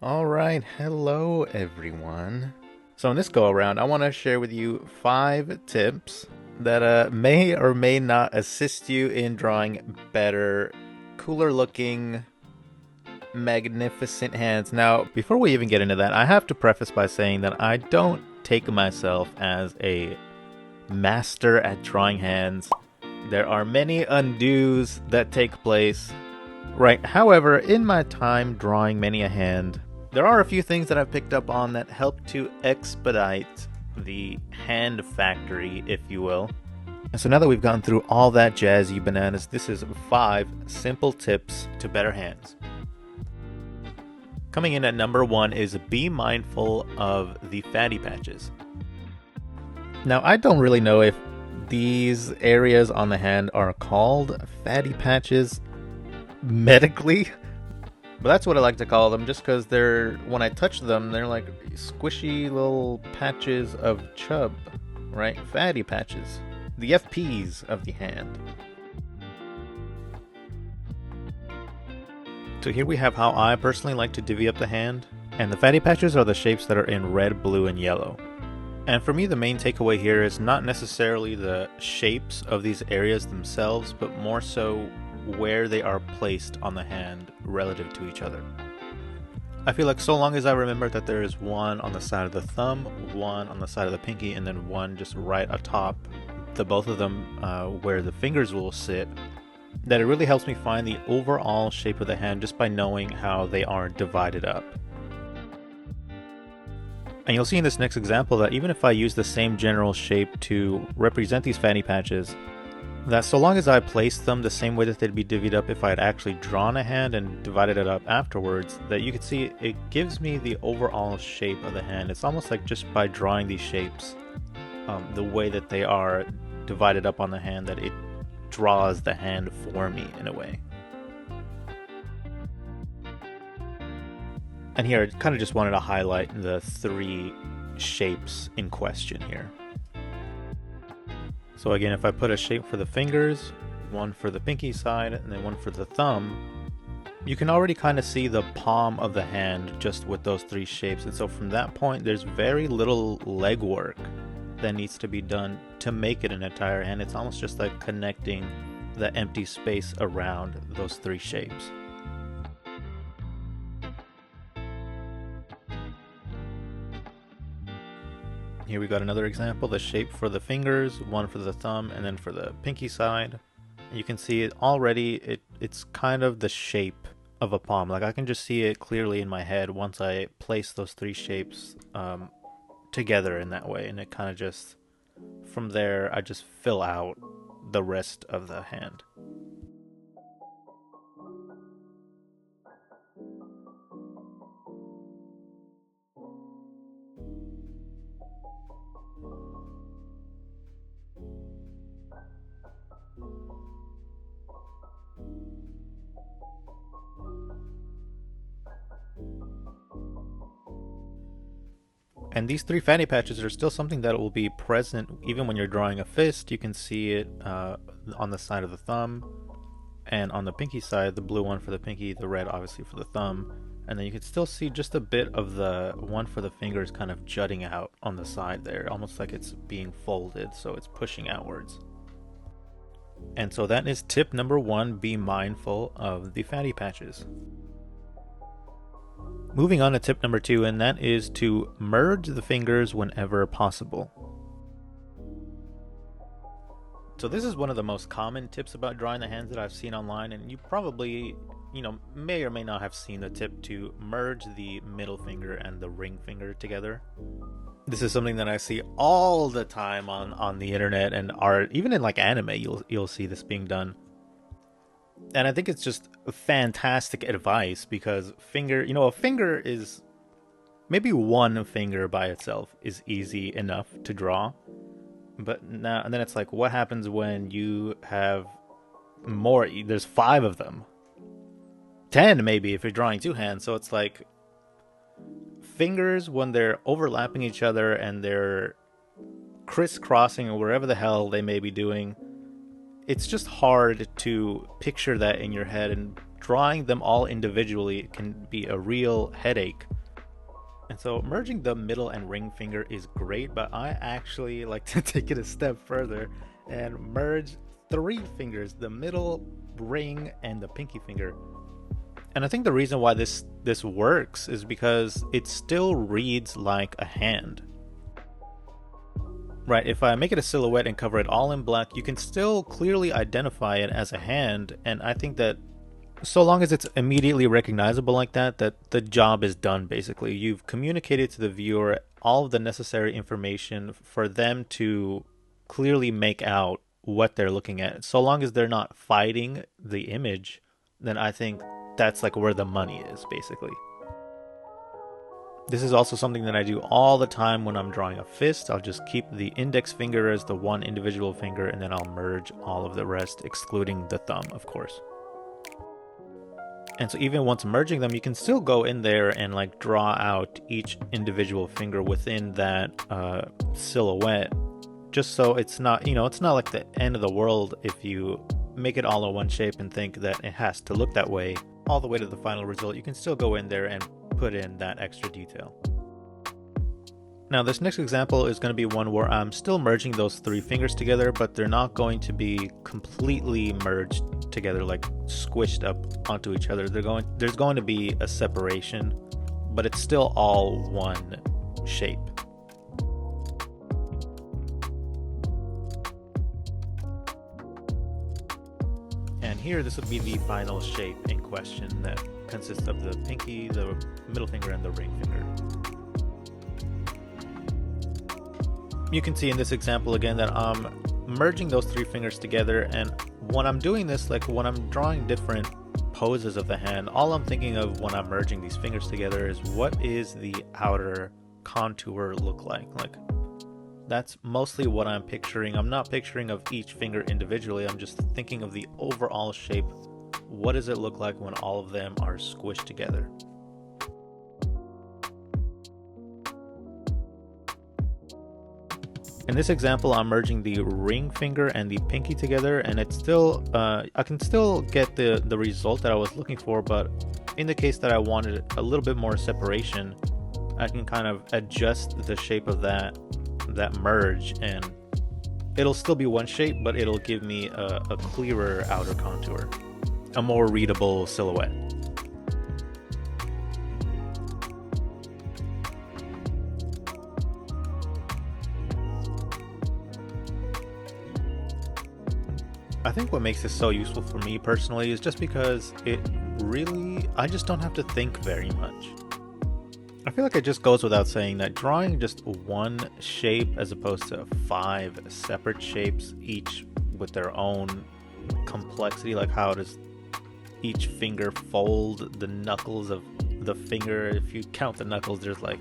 All right, hello everyone. So in this go around, I want to share with you 5 tips that may or may not assist you in drawing better, cooler looking, magnificent hands. Now, before we even get into that, I have to preface by saying that I don't take myself as a master at drawing hands. There are many undos that take place. Right. However, in my time drawing many a hand, there are a few things that I've picked up on that help to expedite the hand factory, if you will. And so now that we've gone through all that jazzy bananas, this is 5 simple tips to better hands. Coming in at number 1 is be mindful of the fatty patches. Now, I don't really know if these areas on the hand are called fatty patches medically, but that's what I like to call them, just because when I touch them, they're like squishy little patches of chub, right? Fatty patches, the FPs of the hand. So here we have how I personally like to divvy up the hand, and the fatty patches are the shapes that are in red, blue, and yellow. And for me, the main takeaway here is not necessarily the shapes of these areas themselves, but more so where they are placed on the hand relative to each other. I feel like so long as I remember that there is one on the side of the thumb, one on the side of the pinky, and then one just right atop the both of them where the fingers will sit, that it really helps me find the overall shape of the hand just by knowing how they are divided up. And you'll see in this next example that even if I use the same general shape to represent these fatty patches, that so long as I placed them the same way that they'd be divvied up if I had actually drawn a hand and divided it up afterwards, that you can see it gives me the overall shape of the hand. It's almost like just by drawing these shapes, the way that they are divided up on the hand, that it draws the hand for me in a way. And here I kind of just wanted to highlight the 3 shapes in question here. So again, if I put a shape for the fingers, one for the pinky side, and then one for the thumb, you can already kind of see the palm of the hand just with those 3 shapes. And so from that point, there's very little legwork that needs to be done to make it an entire hand. It's almost just like connecting the empty space around those 3 shapes. Here we got another example, the shape for the fingers, one for the thumb, and then for the pinky side. You can see it already, it's kind of the shape of a palm. Like I can just see it clearly in my head once I place those 3 shapes together in that way. And it kind of just, from there, I just fill out the rest of the hand. And these 3 fatty patches are still something that will be present even when you're drawing a fist. You can see it on the side of the thumb, and on the pinky side, the blue one for the pinky, the red obviously for the thumb. And then you can still see just a bit of the one for the fingers kind of jutting out on the side there, almost like it's being folded, so it's pushing outwards. And so that is tip number 1, be mindful of the fatty patches. Moving on to tip number 2, and that is to merge the fingers whenever possible. So this is one of the most common tips about drawing the hands that I've seen online, and you probably, may or may not have seen the tip to merge the middle finger and the ring finger together. This is something that I see all the time on the internet and art, even in like anime, you'll see this being done. And I think it's just fantastic advice because a finger is, maybe one finger by itself is easy enough to draw. But now, and then it's like, what happens when you have more? There's 5 of them. 10 maybe if you're drawing 2 hands. So it's like, fingers, when they're overlapping each other and they're crisscrossing or wherever the hell they may be doing, it's just hard to picture that in your head. And drawing them all individually can be a real headache. And so merging the middle and ring finger is great, but I actually like to take it a step further and merge 3 fingers, the middle, ring, and the pinky finger. And I think the reason why this works is because it still reads like a hand. Right, if I make it a silhouette and cover it all in black, you can still clearly identify it as a hand, and I think that so long as it's immediately recognizable like that, that the job is done basically. You've communicated to the viewer all of the necessary information for them to clearly make out what they're looking at. So long as they're not fighting the image, then I think that's like where the money is basically. This is also something that I do all the time when I'm drawing a fist. I'll just keep the index finger as the one individual finger, and then I'll merge all of the rest, excluding the thumb, of course. And so even once merging them, you can still go in there and like draw out each individual finger within that silhouette, just so it's not, it's not like the end of the world if you make it all in one shape and think that it has to look that way all the way to the final result. You can still go in there and put in that extra detail. Now this next example is going to be one where I'm still merging those 3 fingers together, but they're not going to be completely merged together, like squished up onto each other. There's going to be a separation, but it's still all one shape. And here this would be the final shape in question that consists of the pinky, the middle finger, and the ring finger. You can see in this example again that I'm merging those 3 fingers together, and when I'm doing this, like when I'm drawing different poses of the hand, all I'm thinking of when I'm merging these fingers together is what is the outer contour look like. Like that's mostly what I'm picturing. I'm not picturing of each finger individually, I'm just thinking of the overall shape. What does it look like when all of them are squished together? In this example, I'm merging the ring finger and the pinky together, and it's still, I can still get the result that I was looking for, but in the case that I wanted a little bit more separation, I can kind of adjust the shape of that merge, and it'll still be one shape, but it'll give me a clearer outer contour, a more readable silhouette. I think what makes this so useful for me personally is just because I just don't have to think very much. I feel like it just goes without saying that drawing just one shape as opposed to 5 separate shapes, each with their own complexity, like how does each finger fold the knuckles of the finger. If you count the knuckles, there's like,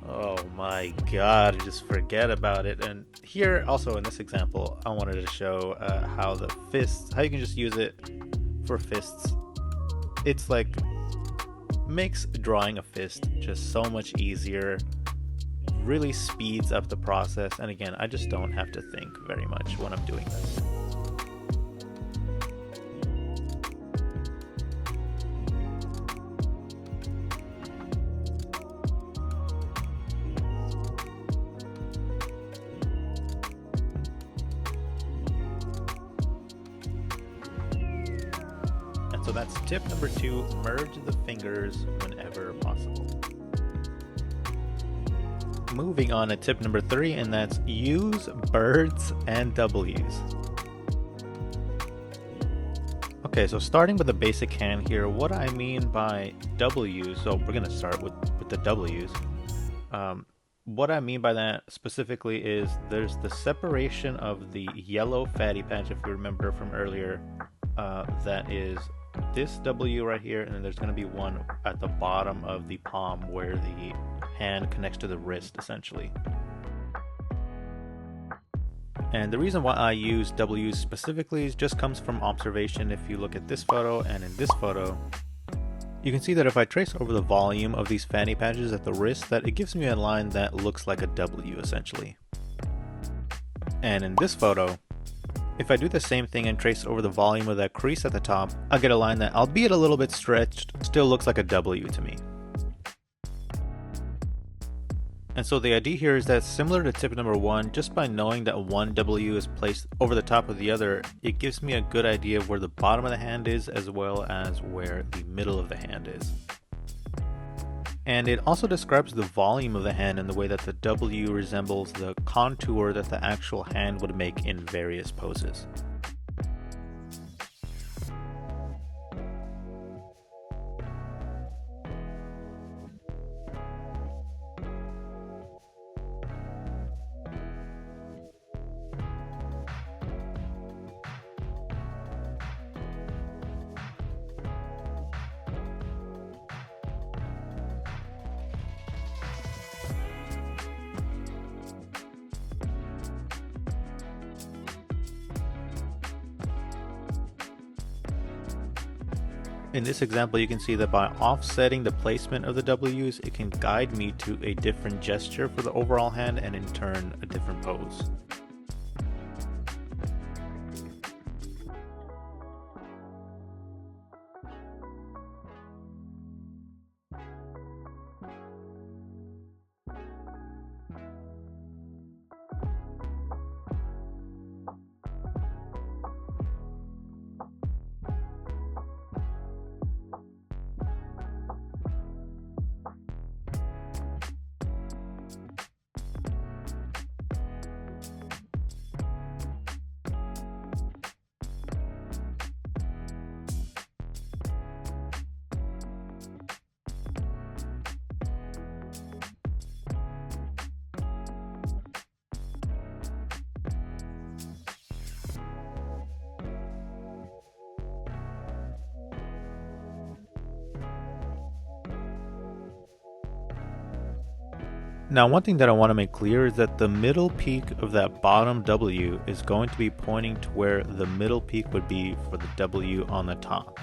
oh my god, just forget about it. And here also in this example, I wanted to show how you can just use it for fists. It's like makes drawing a fist just so much easier, really speeds up the process, and again, I just don't have to think very much when I'm doing this. So that's tip number 2, merge the fingers whenever possible. Moving on to tip number 3, and that's use birds and W's. Okay, so starting with the basic hand here, what I mean by W's, so we're going to start with the W's. What I mean by that specifically is there's the separation of the yellow fatty patch, if you remember from earlier, that is this W right here, and then there's going to be one at the bottom of the palm where the hand connects to the wrist essentially. And the reason why I use W's specifically is just comes from observation. If you look at this photo and in this photo, you can see that if I trace over the volume of these fanny patches at the wrist, that it gives me a line that looks like a W essentially. And in this photo, If I do the same thing and trace over the volume of that crease at the top, I'll get a line that, albeit a little bit stretched, still looks like a W to me. And so the idea here is that, similar to tip number 1, just by knowing that one W is placed over the top of the other, it gives me a good idea of where the bottom of the hand is as well as where the middle of the hand is. And it also describes the volume of the hand in the way that the W resembles the contour that the actual hand would make in various poses. In this example, you can see that by offsetting the placement of the W's, it can guide me to a different gesture for the overall hand and in turn a different pose. Now, one thing that I want to make clear is that the middle peak of that bottom W is going to be pointing to where the middle peak would be for the W on the top.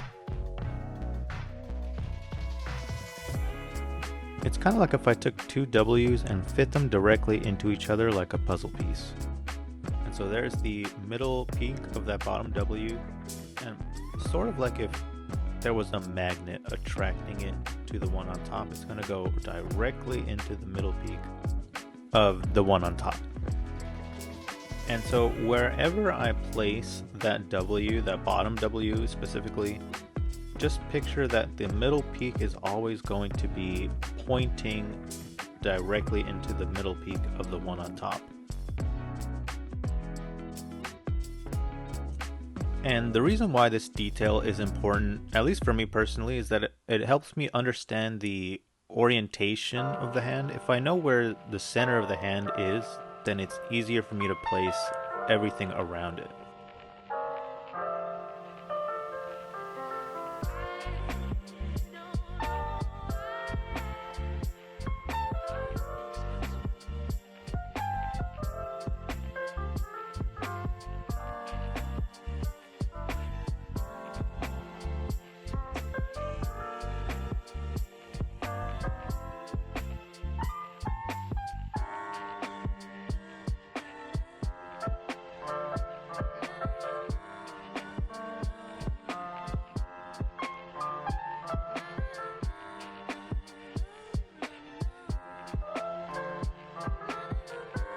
It's kind of like if I took two W's and fit them directly into each other like a puzzle piece. And so there's the middle peak of that bottom W, and sort of like if there was a magnet attracting it to the one on top, it's going to go directly into the middle peak of the one on top. And so wherever I place that W, that bottom W specifically, just picture that the middle peak is always going to be pointing directly into the middle peak of the one on top. And the reason why this detail is important, at least for me personally, is that it helps me understand the orientation of the hand. If I know where the center of the hand is, then it's easier for me to place everything around it.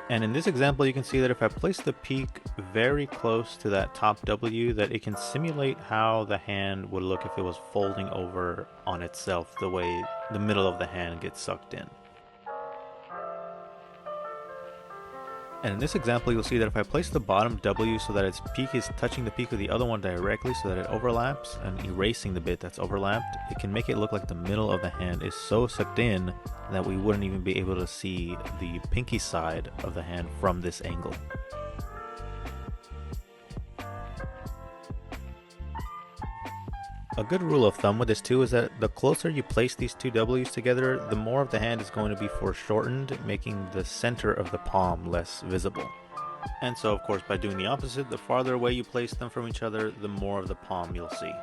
And in this example, you can see that if I place the peak very close to that top W, that it can simulate how the hand would look if it was folding over on itself, the way the middle of the hand gets sucked in. And in this example, you'll see that if I place the bottom W so that its peak is touching the peak of the other one directly so that it overlaps, and erasing the bit that's overlapped, it can make it look like the middle of the hand is so sucked in that we wouldn't even be able to see the pinky side of the hand from this angle. A good rule of thumb with this too is that the closer you place these two W's together, the more of the hand is going to be foreshortened, making the center of the palm less visible. And so of course, by doing the opposite, the farther away you place them from each other, the more of the palm you'll see.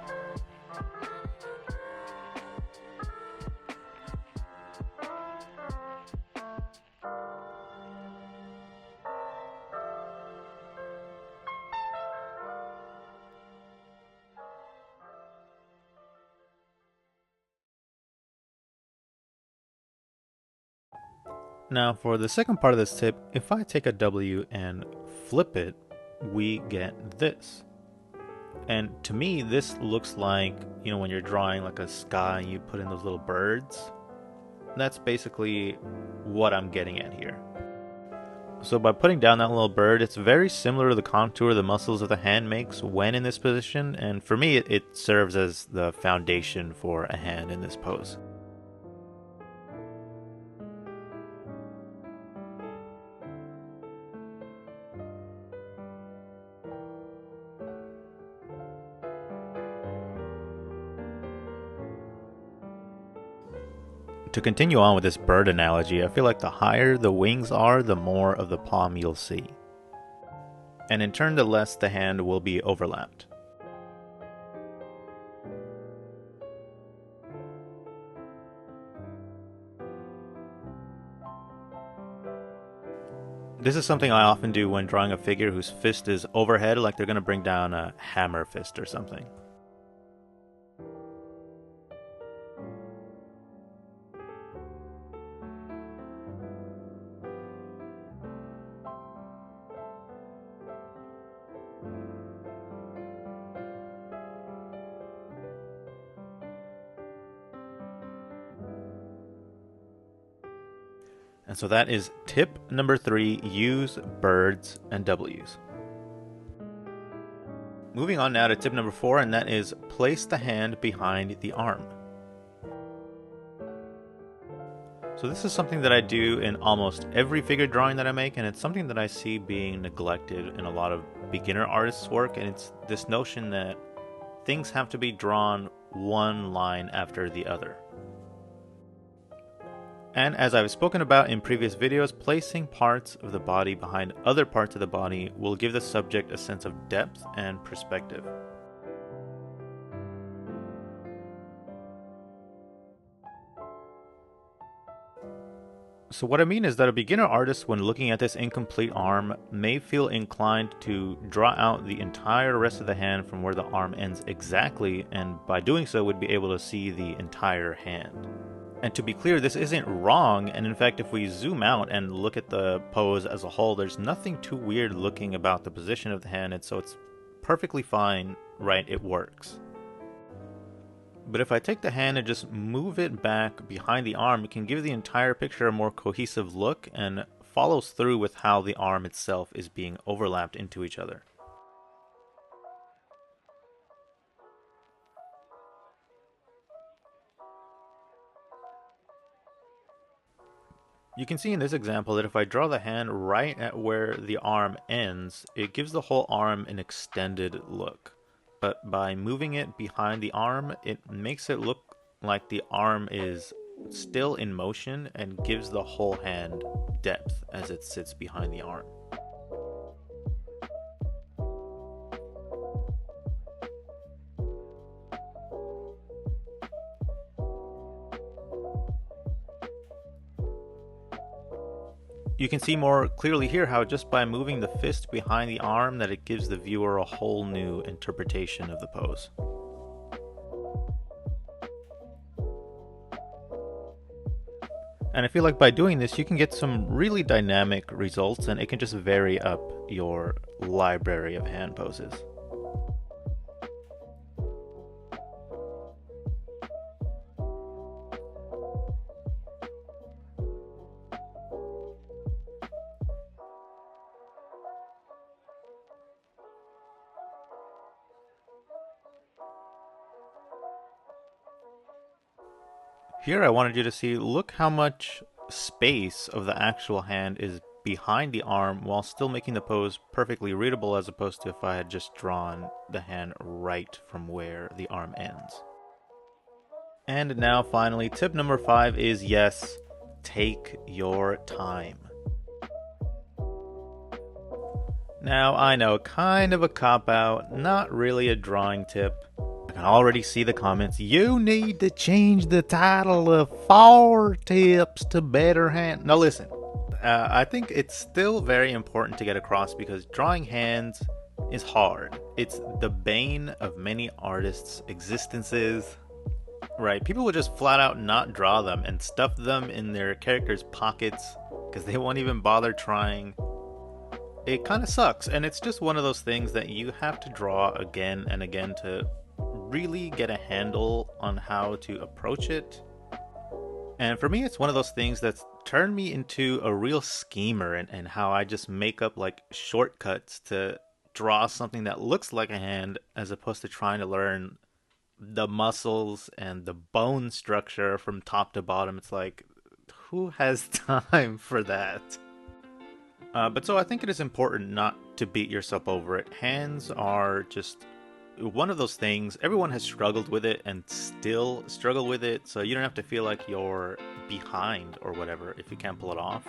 Now for the second part of this tip, if I take a W and flip it, we get this. And to me, this looks like, when you're drawing like a sky and you put in those little birds. That's basically what I'm getting at here. So by putting down that little bird, it's very similar to the contour the muscles of the hand makes when in this position, and for me it serves as the foundation for a hand in this pose. To continue on with this bird analogy, I feel like the higher the wings are, the more of the palm you'll see. And in turn, the less the hand will be overlapped. This is something I often do when drawing a figure whose fist is overhead, like they're going to bring down a hammer fist or something. And so that is tip number 3, use birds and W's. Moving on now to tip number 4, and that is place the hand behind the arm. So this is something that I do in almost every figure drawing that I make, and it's something that I see being neglected in a lot of beginner artists' work, and it's this notion that things have to be drawn one line after the other. And as I've spoken about in previous videos, placing parts of the body behind other parts of the body will give the subject a sense of depth and perspective. So what I mean is that a beginner artist, when looking at this incomplete arm, may feel inclined to draw out the entire rest of the hand from where the arm ends exactly, and by doing so would be able to see the entire hand. And to be clear, this isn't wrong, and in fact if we zoom out and look at the pose as a whole, there's nothing too weird looking about the position of the hand, and so it's perfectly fine, right? It works. But if I take the hand and just move it back behind the arm, it can give the entire picture a more cohesive look and follows through with how the arm itself is being overlapped into each other. You can see in this example that if I draw the hand right at where the arm ends, it gives the whole arm an extended look. But by moving it behind the arm, it makes it look like the arm is still in motion and gives the whole hand depth as it sits behind the arm. You can see more clearly here how just by moving the fist behind the arm that it gives the viewer a whole new interpretation of the pose. And I feel like by doing this you can get some really dynamic results, and it can just vary up your library of hand poses. Here I wanted you to see, look how much space of the actual hand is behind the arm while still making the pose perfectly readable, as opposed to if I had just drawn the hand right from where the arm ends. And now finally, tip number 5 is, yes, take your time. Now I know, kind of a cop-out, not really a drawing tip. I can already see the comments. You need to change the title of 4 tips to better hand. Now listen, I think it's still very important to get across because drawing hands is hard. It's the bane of many artists' existences. Right? People will just flat out not draw them and stuff them in their characters' pockets because they won't even bother trying. It kind of sucks, and it's just one of those things that you have to draw again and again to really get a handle on how to approach it. And for me, it's one of those things that's turned me into a real schemer, and how I just make up like shortcuts to draw something that looks like a hand as opposed to trying to learn the muscles and the bone structure from top to bottom. It's like, who has time for that? But so I think it is important not to beat yourself over it. Hands are just one of those things. Everyone has struggled with it and still struggle with it, so you don't have to feel like you're behind or whatever if you can't pull it off.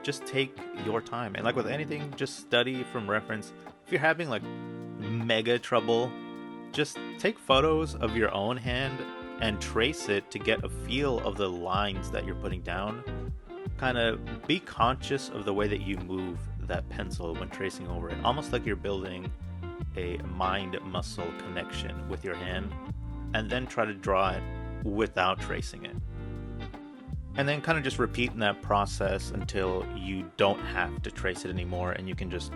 Just take your time, and like with anything, just study from reference. If you're having like mega trouble, just take photos of your own hand and trace it to get a feel of the lines that you're putting down. Kind of be conscious of the way that you move that pencil when tracing over it, almost like you're building a mind muscle connection with your hand, and then try to draw it without tracing it. And then kind of just repeating that process until you don't have to trace it anymore and you can just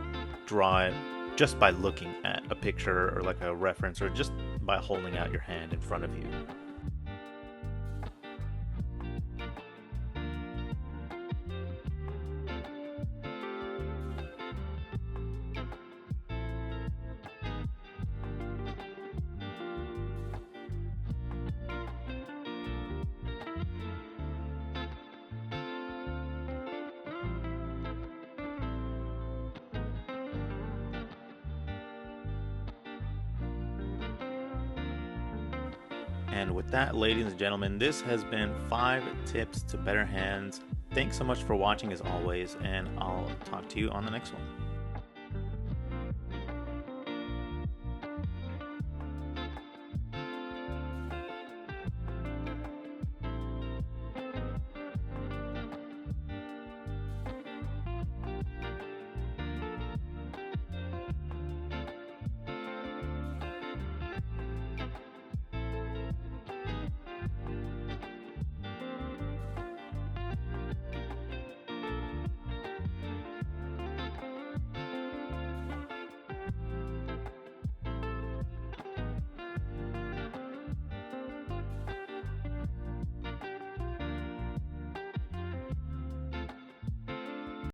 draw it just by looking at a picture or like a reference, or just by holding out your hand in front of you. And with that, ladies and gentlemen, this has been 5 tips to better hands. Thanks so much for watching as always, and I'll talk to you on the next one.